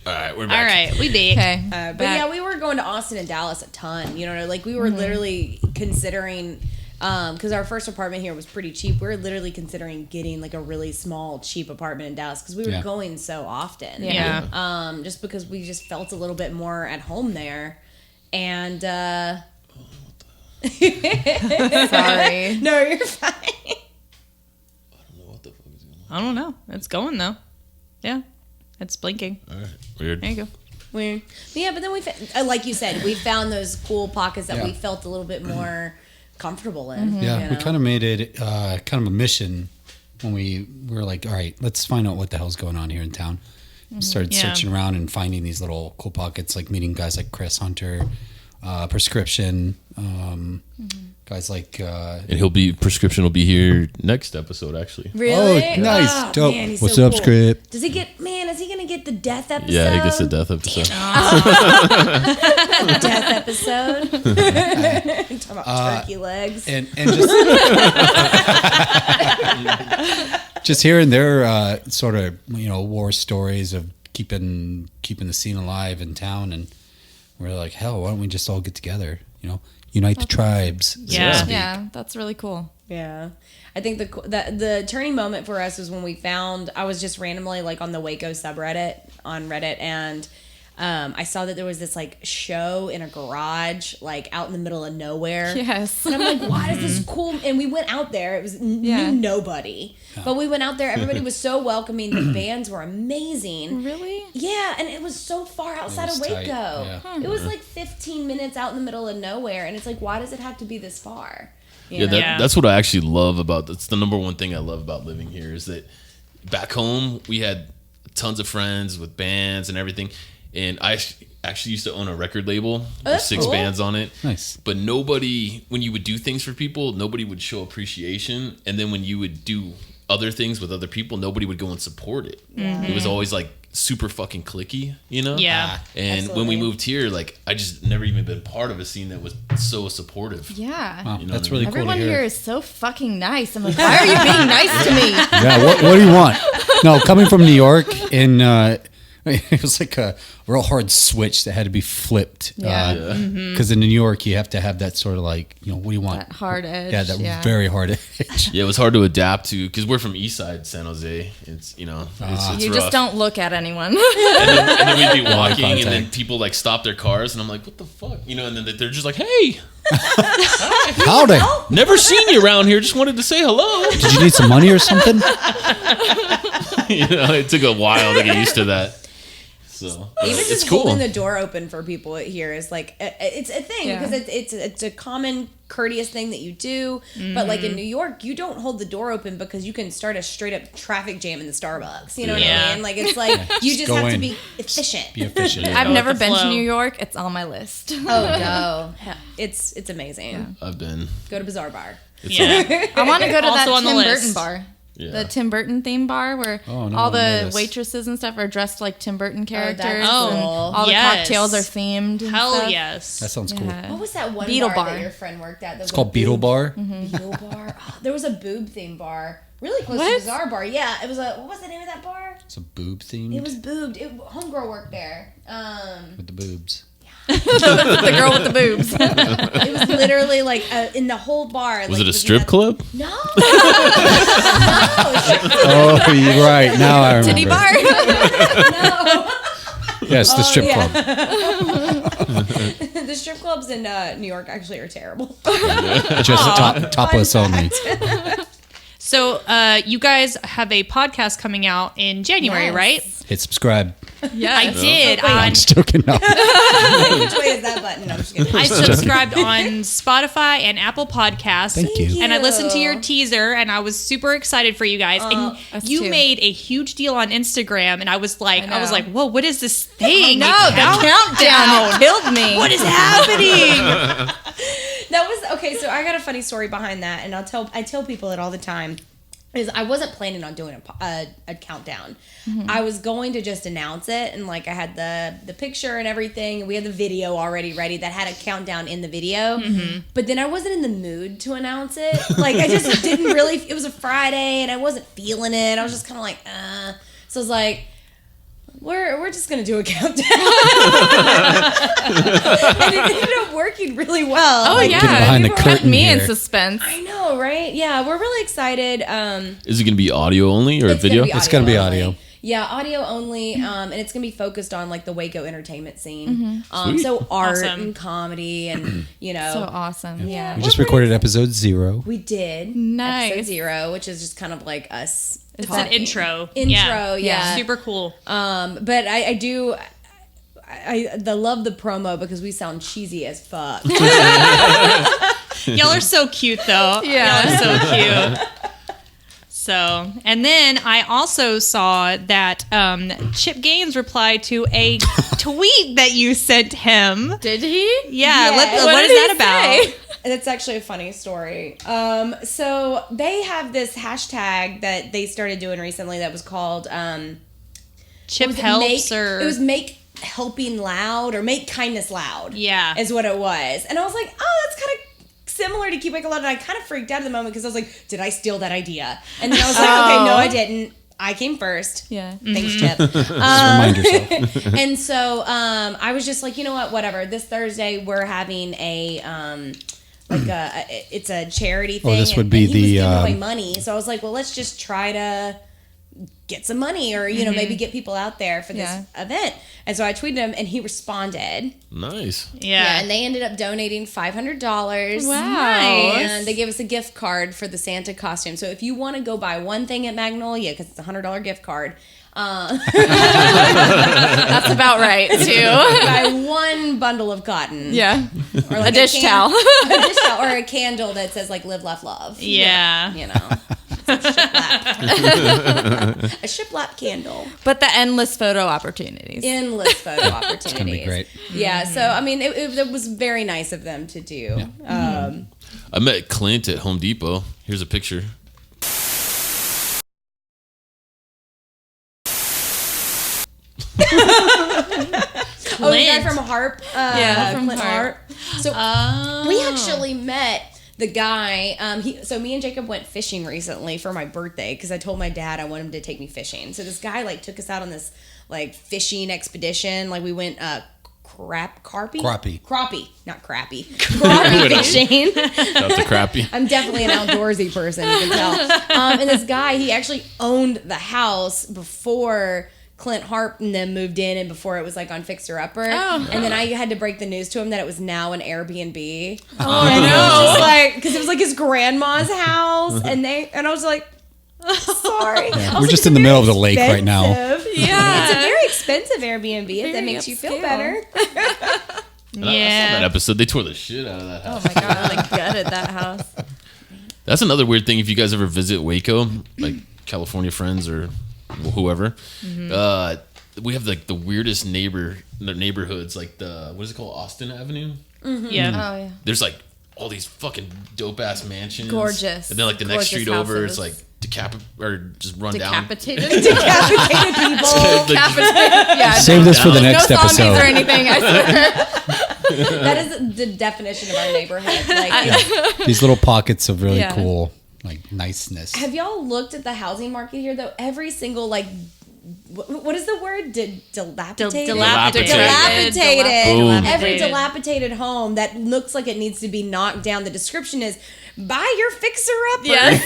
All right, we're All back. right, we back. Okay. But yeah, we were going to Austin and Dallas a ton. You know, like we were literally considering, because our first apartment here was pretty cheap. We were literally considering getting like a really small, cheap apartment in Dallas because we were Yeah. going so often. Yeah. Just because we just felt a little bit more at home there. And Sorry. no, you're fine. What the fuck is going I don't know. It's going though. Yeah. It's blinking. on? All right, weird. There you go. Weird. But yeah, but then like you said, we found those cool pockets that Yeah. we felt a little bit more comfortable in. Yeah, you we know? kind of made it kind of a mission when we were like, all right, let's find out what the hell's going on here in town. We started Yeah. searching around and finding these little cool pockets, like meeting guys like Chris Hunter, Prescription, guys like. And Prescription will be here next episode, actually. Really? Oh, nice. Oh, Dope. man, he's What's so up, cool. Script? Does he get, man, is he going to get the death episode? Yeah, he gets the death episode. Death episode. Talking about turkey legs. And just hearing their sort of war stories of keeping the scene alive in town, and we're like, hell, why don't we just all get together? Unite the tribes. so to Yeah. speak. Yeah, that's really cool. Yeah. I think the turning moment for us was when we found, I was just randomly like on the Waco subreddit on Reddit, and I saw that there was this like show in a garage like out in the middle of nowhere. Yes. And I'm like, why is this cool? And we went out there. It was knew nobody, but we went out there. Everybody was so welcoming. The bands were amazing. Really? Yeah, and it was so far outside of was Waco. tight, yeah. It was like 15 minutes out in the middle of nowhere, and it's like, why does it have to be this far? You Yeah, know? Yeah. that's what I actually love about. That's the number one thing I love about living here is that back home we had tons of friends with bands and everything, and I actually used to own a record label with that's 6 cool. bands on it. Nice. But nobody, when you would do things for people, nobody would show appreciation, and then when you would do other things with other people, nobody would go and support it. It was always like super fucking cliquey, Yeah. And when we moved here, like I just never even been part of a scene that was so supportive. Yeah. Wow, You know that's what I really mean? cool Everyone to hear. here is so fucking nice. I'm like, why are you being nice to me? Yeah, what do you want? No, coming from New York, and it was like a real hard switch that had to be flipped. Yeah. Because in New York, you have to have that sort of like, what do you want? That hard edge. Yeah, that very hard edge. Yeah, it was hard to adapt to because we're from East Side San Jose. It's it's You rough. just don't look at anyone. and then we'd be walking, and then contact. people like stop their cars, and I'm like, "What the fuck?" And then they're just like, "Hey, Howdy. never seen you around here. Just wanted to say hello." Did you need some money or something? It took a while to get used to that. So Even it's just cool. holding the door open for people here is like it's a thing Yeah. because it's a common courteous thing that you do. But like in New York, you don't hold the door open because you can start a straight up traffic jam in the Starbucks. You know what Yeah. I mean? Like it's like you just go have to in. be efficient. Be efficient. I've Go never with the been to flow. New York. It's on my list. Oh no, it's amazing. I've been. Go to Bazaar Bar. Yeah. I want to go to that Also on the Tim list. Burton bar. Yeah. The Tim Burton theme bar where Oh, no, all I know the this. waitresses and stuff are dressed like Tim Burton characters. that's and cool. all the Yes. cocktails are themed. And Hell stuff. yes. That sounds cool. Yeah. What was that one Beetle bar, bar. that your friend worked at? It's called Beetle Bar. Beetle Bar. Oh, there was a boob theme bar, really close to What? Bazaar Bar. Yeah, it was a. What was the name of that bar? It's a boob themed It was boobed. Homegirl worked there. with the boobs. Yeah, The girl with the boobs. It was literally like in the whole bar. Was it a strip club? No. No. Oh, you're right. Now I remember. Titty bar. No. Yes, the strip club. The strip clubs in New York actually are terrible. Just topless only. So you guys have a podcast coming out in January, Yes. right? Hit subscribe. Yeah. I did. I'm just joking. No. Which way is that button? No, I'm just kidding. I subscribed on Spotify and Apple Podcasts. Thank you. And I listened to your teaser, and I was super excited for you guys. And us you too. made a huge deal on Instagram, and I was like, whoa, what is this thing? No, the countdown killed me. What is happening? That was okay. So I got a funny story behind that, and I tell people it all the time. Is I wasn't planning on doing a countdown. I was going to just announce it, and like I had the picture and everything, and we had the video already ready that had a countdown in the video. But then I wasn't in the mood to announce it. Like I just didn't really. It was a Friday, and I wasn't feeling it. I was just kind of like, So I was like, we're just gonna do a countdown, and it ended up working really well. Oh, Like, yeah. Getting behind the People kept curtain me in here. suspense. I know, right? Yeah, we're really excited. Is it going to be audio only or It's video? gonna be It's gonna be only. audio. Yeah, audio only, and it's gonna be focused on like the Waco entertainment scene. Sweet. So art Awesome. and comedy, and So awesome. Yeah. We just recorded episode 0. we did Nice. episode 0, which is just kind of like us. It's talking. an intro. Intro, yeah. Super cool. But I do. I love the promo because we sound cheesy as fuck. Y'all are so cute, though. Yeah. Y'all are so cute. So, and then I also saw that Chip Gaines replied to a tweet that you sent him. Did he? Yeah, Yeah. what is did that he about? say? That's actually a funny story. So they have this hashtag that they started doing recently that was called Chip was it helps it was make helping loud or make kindness loud. Yeah. is what it was. And I was like, oh, that's kind of similar to keep Waco loud. And I kind of freaked out at the moment because I was like, did I steal that idea? And then I was like, okay, no, I didn't. I came first. Yeah. Thanks, Chip. Just remind yourself. And so I was just like, you know what, whatever. This Thursday we're having it's a charity thing. this would be and he was the, giving away money. So I was like, well, let's just try to get some money or, you know, maybe get people out there for this event. And so I tweeted him and he responded. Nice. Yeah. And they ended up donating $500. Wow. And they gave us a gift card for the Santa costume. So if you want to go buy one thing at Magnolia, because it's a $100 gift card, That's about right, too. buy one bundle of cotton. Yeah. Or like A dish towel. a dish towel. Or a candle that says like live, laugh, love. Yeah. You know. It's a shiplap. A shiplap candle. But the endless photo opportunities. Endless photo opportunities. It's gonna be great. Yeah. So, I mean, it was very nice of them to do. I met Clint at Home Depot. Here's a picture. Oh, the guy from Harp. Yeah, from Clint Harp. So we actually met the guy. So me and Jacob went fishing recently for my birthday because I told my dad I want him to take me fishing. So this guy like took us out on this like fishing expedition. Like we went crappie, not crappie. Crappie fishing. That's a crappy. I'm definitely an outdoorsy person, you can tell. And this guy, he actually owned the house before Clint Harp and them moved in and before it was like on Fixer Upper. Oh. And then I had to break the news to him that it was now an Airbnb. Oh, And it was no. just like, because it was like his grandma's house. And I was like, sorry. I was We're like, just "It's in the very middle of the lake right now." expensive." Yeah. It's a very expensive Airbnb if that Very makes you feel upscale. better. I saw that Yeah. episode. They tore the shit out of that house. Oh my god, I like gutted that house. That's another weird thing. If you guys ever visit Waco, like California friends or whoever, we have like the weirdest neighborhoods. Like what is it called, Austin Avenue? Yeah. Oh yeah. There's like all these fucking dope ass mansions, Gorgeous. and then like the next Gorgeous street over houses. is like just run down. Decapitated. Decapitated people. Yeah. Save this for the No next no zombies episode. or anything. I swear. That is the definition of our neighborhood. Like, These little pockets of really Yeah. cool, like niceness. have y'all looked at the housing market here though? Every single like what is the word? Dilapidated. Dilapidated. Boom. Every dilapidated home that looks like it needs to be knocked down. The description is buy your fixer upper. Yes.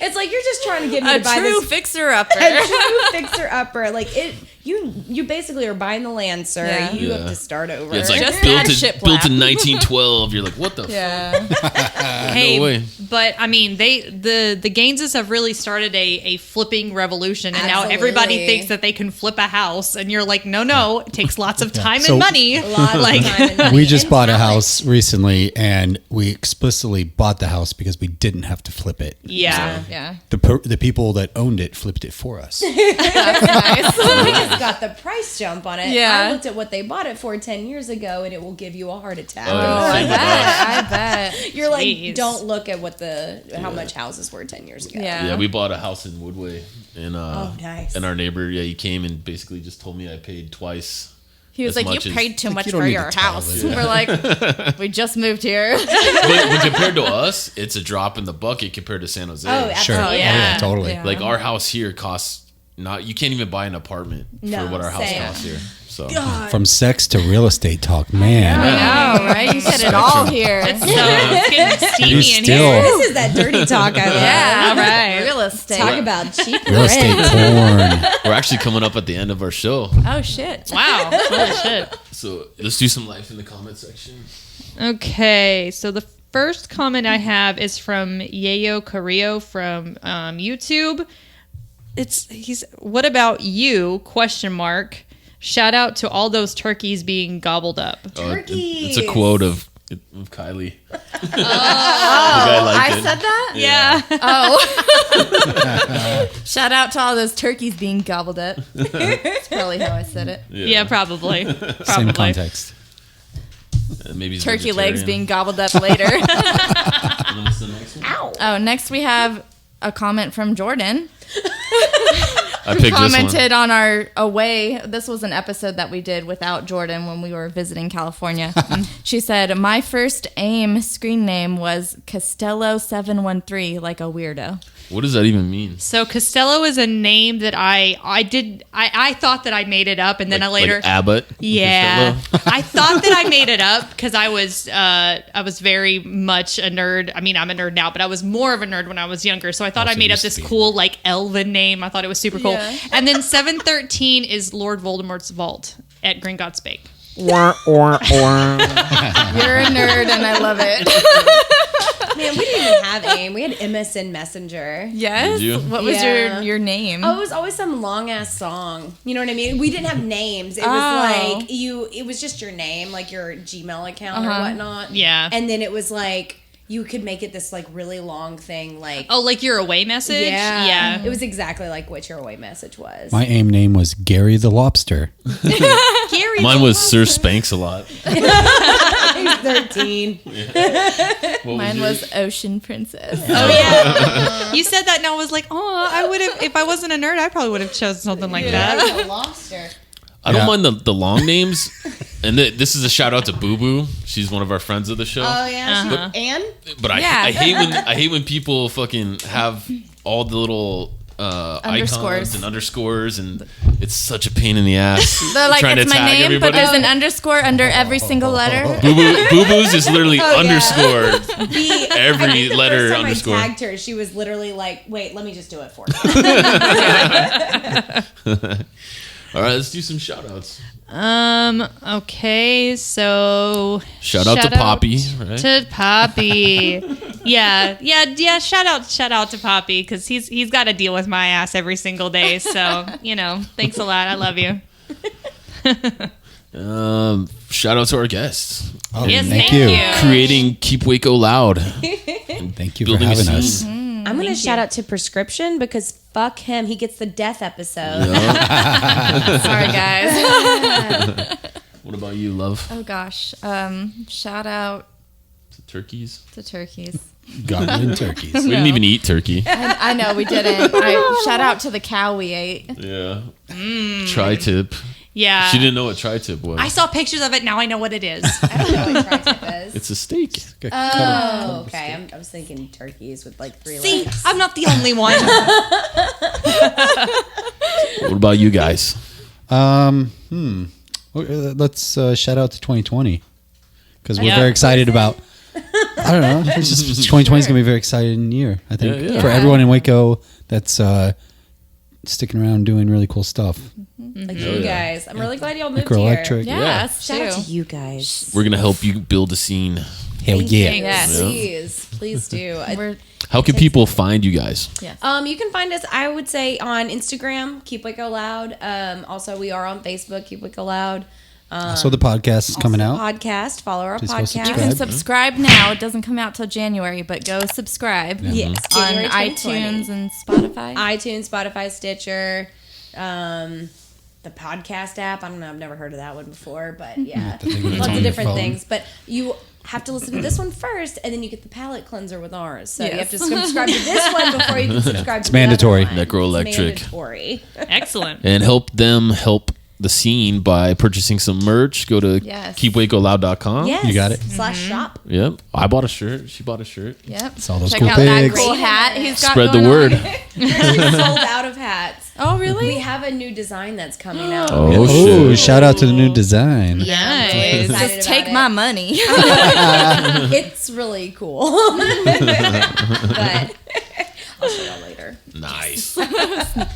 It's like you're just trying to get me A to buy true this fixer-upper. a true fixer upper. Like it, you basically are buying the land, sir. Yeah. You Yeah. have to start over. Yeah, it's like Just built add in, shiplap. built in 1912. You're like, what the Yeah. Hey, No way. but I mean, the Gaineses have really started a flipping revolution, and now Absolutely. everybody thinks that they can flip a house, and you're like, no, it takes lots of time So- and money. a lot of Like- time and money We just and bought a talent. house recently, and we explicitly bought the house because we didn't have to flip it. Yeah. Yeah. The people that owned it flipped it for us. That's nice. We just got the price jump on it. Yeah. I looked at what they bought it for 10 years ago, and it will give you a heart attack. Oh, I yeah. bet. I bet. You're like, Jeez. don't look at what how much houses were 10 years ago. Yeah. Yeah, we bought a house in Woodway, and nice. and our neighbor, he came and basically just told me I paid twice. He was as like, much you as- paid too Like, much you don't for need your to tell house. it. We're like, we just moved here. But compared to us, it's a drop in the bucket compared to San Jose. Oh, Sure. absolutely. yeah. Totally. Yeah. Like our house here costs you can't even buy an apartment No, for what our house same. costs here. So From sex to real estate talk, man. I know, right? You said it all here. So it's getting steamy You in still- here. This is that dirty talk I love. Yeah, All right. Real estate. Talk about cheap Real estate rent. porn. we're actually coming up at the end of our show. Oh shit. Wow. Holy shit. So let's do some life in the comment section. Okay, so the first comment I have is from Yayo Carrillo from YouTube. He's what about you? Question mark. Shout out to all those turkeys being gobbled up. It's a quote of Kylie. Oh, The guy liked I it. said that? Yeah. Oh. Shout out to all those turkeys being gobbled up. That's probably how I said it. Yeah, probably. Same Probably. context. Maybe he's Turkey legs vegetarian. being gobbled up later. And then what's the next one? Oh, next we have a comment from Jordan. I picked Commented on our away. This was an episode that we did without Jordan when we were visiting California. She said, my first AIM screen name was Costello713, like a weirdo. What does that even mean? So Costello is a name that I thought that I made it up, and then I later. Like Abbott? Yeah, Costello? I thought that I made it up because I was very much a nerd. I mean, I'm a nerd now, but I was more of a nerd when I was younger. So I thought I Also made up used to this be. cool like elven name. I thought it was super cool. Yeah. And then 713 is Lord Voldemort's vault at Gringotts Bake. You're a nerd and I love it. Man, we didn't even have AIM. We had MSN Messenger. Yes? Did you? What was Yeah. your name? Oh, it was always some long ass song. You know what I mean? We didn't have names. It was Oh. like it was just your name, like your Gmail account or whatnot. Yeah. And then it was like you could make it this like really long thing, like Oh, like your away message? Yeah. It was exactly like what your away message was. My AIM name was Gary the Lobster. Gary Mine was Sir Spanks a lot. He's 13. Mine was Ocean Princess. Oh yeah. You said that and I was like, oh, I would have if I wasn't a nerd, I probably would have chosen something like that. A lobster. I don't Yeah. mind the long names. And this is a shout out to Boo Boo. She's one of our friends of the show. Oh yeah. Uh-huh. And But Yeah. I hate when people fucking have all the little Underscores. icons and underscores, and it's such a pain in the ass. They're like, trying it's to my tag name, but everybody. there's an underscore under every single letter. Boo Boo's is literally Oh, yeah. underscored. the Every I think the letter first time underscore. I tagged her, she was literally like, "Wait, let me just do it for you." All right, let's do some shout outs. Okay, so Shout out to Poppy, right? To Poppy. yeah. Shout out to Poppy because he's got to deal with my ass every single day. So thanks a lot. I love you. Shout out to our guests. Oh, Yes, thank thank you. you. Creating Keep Waco Loud. Thank you for Building a having scene. us. I'm gonna shout out to Prescription because fuck him, he gets the death episode. Sorry, guys. What about you, love? Oh, gosh. Shout out Turkeys? to turkeys. Goblin turkeys. We didn't even eat turkey. I know we didn't. Shout out to the cow we ate. Yeah. Tri-tip. Yeah. She didn't know what tri-tip was. I saw pictures of it. Now I know what it is. I don't know what tri-tip is. It's a steak. Oh, okay. I was thinking turkeys with like 3 See, legs. I'm not the only one. What about you guys? Let's shout out to 2020 because we're Yeah. very excited about. I don't know. It's just 2020 is going to be a very exciting year. I think Yeah. for everyone in Waco that's sticking around doing really cool stuff. Like you guys. I'm really glad y'all moved Necro here. Electric. Yes, Shout out too. to you guys. We're gonna help you build a scene. Hell yeah. Yes. Please do. We're How can people find you guys? yes. You can find us, I would say, on Instagram, Keep Waco Loud. Also, we are on Facebook, Keep Waco Loud. So the podcast is coming out. Podcast. Follow our Please go podcast. You can subscribe. subscribe now. It doesn't come out till January, but go subscribe. Yes. On January 2020. iTunes and Spotify. iTunes, Spotify, Stitcher, the podcast app. I don't know. I've never heard of that one before, but yeah, the thing that's lots on of your different phone. things. But you have to listen to this one first, and then you get the palate cleanser with ours. So you Yes. have to subscribe to this one before you can subscribe to mandatory. the other one. Necro Electric. It's mandatory. Excellent. And help the scene by purchasing some merch. Go to Yes. keepwacoloud.com. Yes. You got it. /shop. Yep. I bought a shirt. She bought a shirt. Yep. Saw those Check cool out that pics. cool hat he's got Spread the going word. on. We're actually sold out of hats. Oh, really? We have a new design that's coming out. Oh, Oh, shit. shout out to the new design. I'm really Nice. excited Just about take it. my money. It's really cool. But I'll show y'all later. Nice.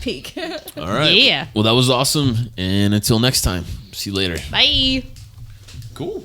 Peek. All right. Yeah. Well, that was awesome. And until next time, see you later. Bye. Cool.